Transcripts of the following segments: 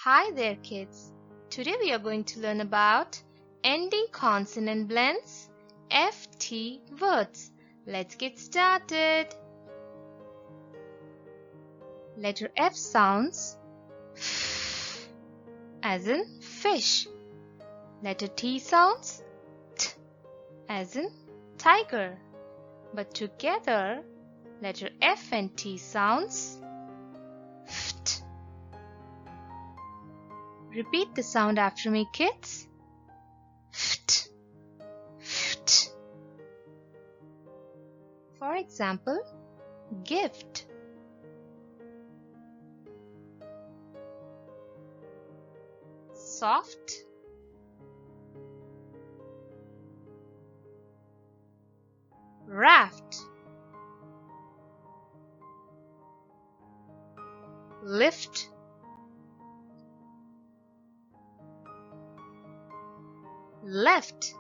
Hi there kids. Today we are going to learn about ending consonant blends, FT words. Let's get started. Letter F sounds f as in fish. Letter T sounds t as in tiger. But together, letter F and T sounds ft. Repeat the sound after me, kids. Ft, ft. For example, gift. Soft. Raft. Lift. Left.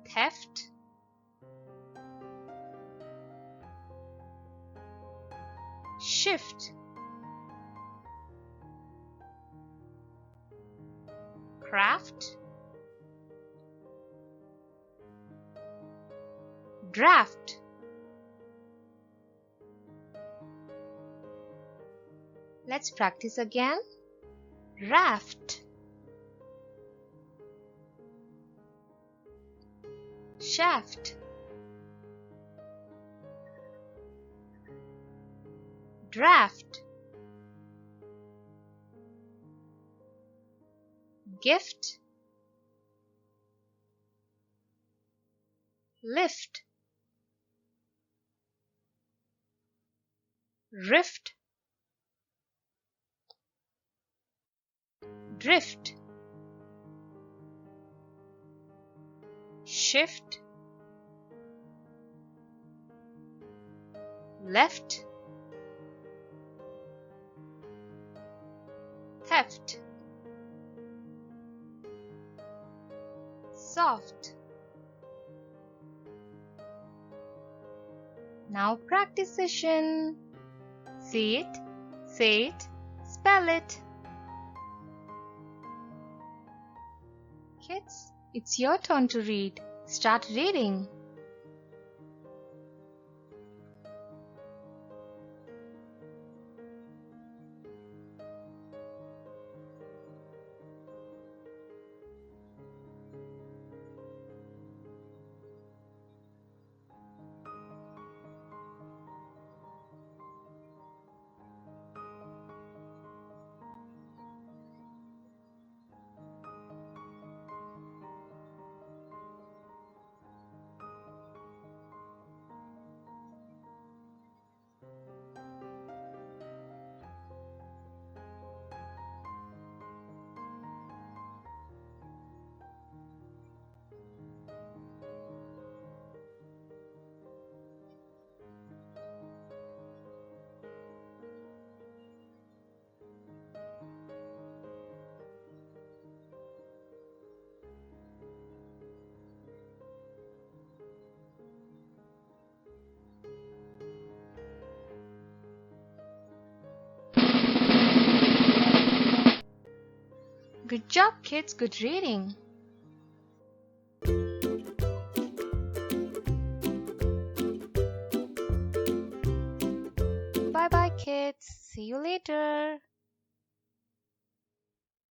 Theft. Shift. Craft. Draft. Let's practice again. Raft. Shaft. Draft. Gift. Lift. Rift. Drift. Shift. Left. Theft. Soft. Now practice session. See it, say it, spell it. Kids, it's your turn to read. Start reading. Good job, kids. Good reading. Bye-bye, kids. See you later.